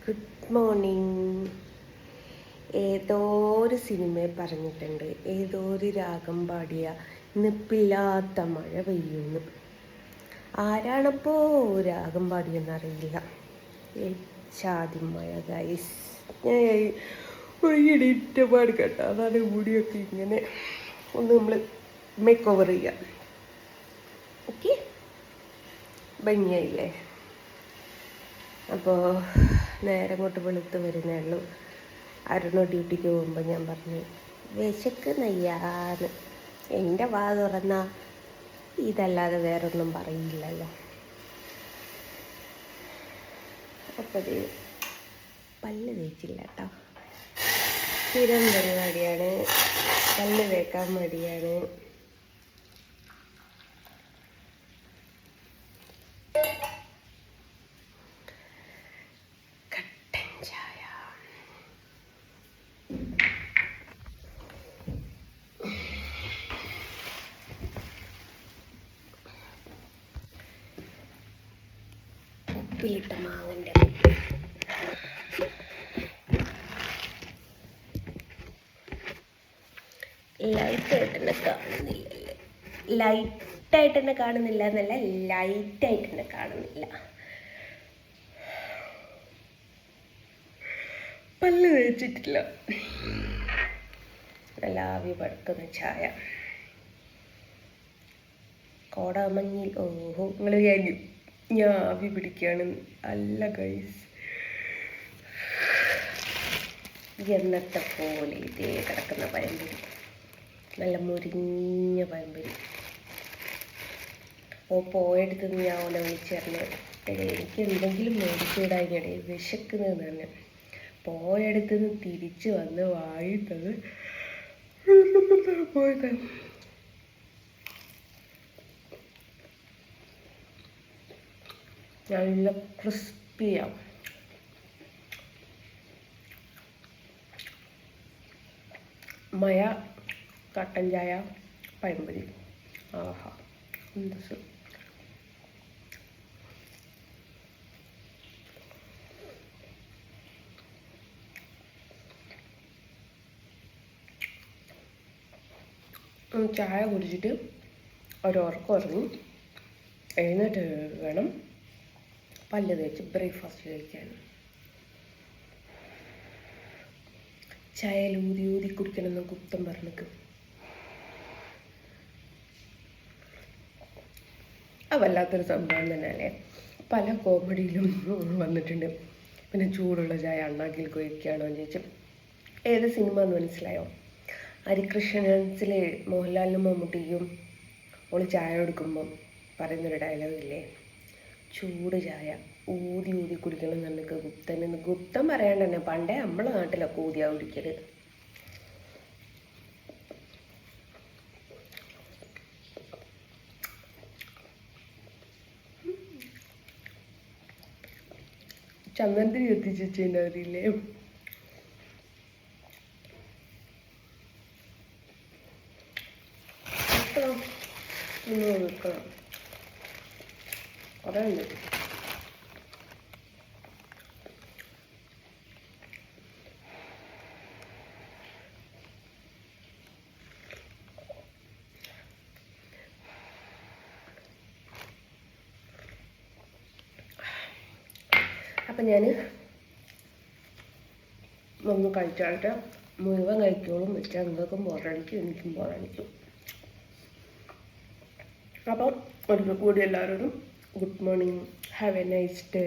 Good morning. ഏതോ ഒരു സിനിമയെ പറഞ്ഞിട്ടുണ്ട്, ഏതോ ഒരു രാഗം പാടിയ നിപ്പില്ലാത്ത മഴ പെയ്യുന്നു. ആരാണപ്പോ രാഗം പാടിയെന്നറിയില്ല. ചാതി മഴ ഗൈസ്. ഞാൻ ഒഴിയിടിയിട്ട് പാടി കേട്ടോ. അതാണ് മുടിയൊക്കെ ഇങ്ങനെ ഒന്ന് നമ്മൾ മേക്ക് ഓവർ ചെയ്യാം. ഓക്കെ, ഭംഗിയായില്ലേ? അപ്പോൾ നേരം കൊണ്ട് വെളുത്ത് വരുന്നേ ഉള്ളൂ. അരുണ ഡ്യൂട്ടിക്ക് പോകുമ്പോൾ ഞാൻ പറഞ്ഞു വിശക്കുന്നയ്യാന്ന്. എൻ്റെ വാ തുറന്നാൽ ഇതല്ലാതെ വേറൊന്നും പറയില്ലല്ലോ. അപ്പോൾ അത് പല്ല് തേച്ചില്ല കേട്ടോ. സ്ഥിരം പരിപാടിയാണ്, പല്ല് തേക്കാൻ മടിയാണ്. ഉപ്പിലിട്ട മാങ്ങൻ്റെ ലൈറ്റായിട്ട് കാണുന്നില്ല. ലൈറ്റായിട്ട് തന്നെ കാണുന്നില്ല എന്നല്ല, ലൈറ്റായിട്ട് തന്നെ കാണുന്നില്ല. പല്ല് തേച്ചിട്ടില്ല. നല്ല ആവി പടക്കുന്ന ചായ. കോടാമഞ്ഞിൽ ഓഹോ, നിങ്ങൾ വിചാരിക്കും ഞാൻ ആവി പിടിക്കുകയാണ്. അല്ല ഗൈസ്, എന്നത്തെ പോലെ ഇതേ കിടക്കുന്ന പഴംപൊരി, നല്ല മുരിഞ്ഞ പഴംപൊരി. പോയെടുത്ത് ഞാൻ ഓനെ വിളിച്ചറിഞ്ഞു, എനിക്ക് എന്തെങ്കിലും മേടിച്ചുകൂടായിടെ വിശക്കുന്നതെന്ന് പറഞ്ഞു. പോയെടുത്തുനിന്ന് തിരിച്ച് വന്ന് വായിട്ടത് പോയത്. നല്ല ക്രിസ്പിയാണ്. മയ കട്ടൻ ചായ പഴംപൊരി, ആഹാ എന്ത് സുഖം. ചായ കുടിച്ചിട്ട് ഒരുറക്കം ഉറങ്ങി എഴുന്നേറ്റ് വേണം പല്ല് തേച്ച് ബ്രേക്ക്ഫാസ്റ്റ് കഴിക്കാൻ. ചായയിൽ ഊതി ഊതി കുടിക്കണമെന്ന് കുത്തം പറഞ്ഞിട്ട് വല്ലാത്തൊരു സംഭവം തന്നെയല്ലേ. പല കോമഡിയിലും വന്നിട്ടുണ്ട്. പിന്നെ ചൂടുള്ള ചായ അണ്ണാക്കിൽ കൊഴിക്കുകയാണോ എന്ന് ചോദിച്ചു. ഏത് സിനിമ എന്ന് മനസ്സിലായോ? ഹരികൃഷ്ണൻസിലെ മോഹൻലാലിനും മമ്മൂട്ടിയും ഓള് ചായ കൊടുക്കുമ്പം പറയുന്നൊരു ഡയലോഗില്ലേ, ചൂട് ചായ ഊതി ഊതി കുടിക്കണം എന്നുണ്ടെങ്കിൽ ഗുപ്തനെന്ന്. ഗുപ്തൻ പറയാണ്ട് തന്നെ പണ്ടേ നമ്മളെ നാട്ടിലൊക്കെ ഊതിയാ കുടിക്കല്. ചന്ദനത്തിന് എത്തിച്ചിട്ടുണ്ടാവില്ലേ? വെക്കണം കുറേ ഉണ്ട്. അപ്പം ഞാൻ ഒന്ന് കഴിച്ചായിട്ട് മുഴുവൻ കഴിക്കോളും വെച്ചാൽ നിങ്ങൾക്കും ബോറടിക്കും എനിക്കും ബോറടിക്കും. അപ്പം ഒരിക്കൽ കൂടി എല്ലാവരോടും good morning, have A nice day.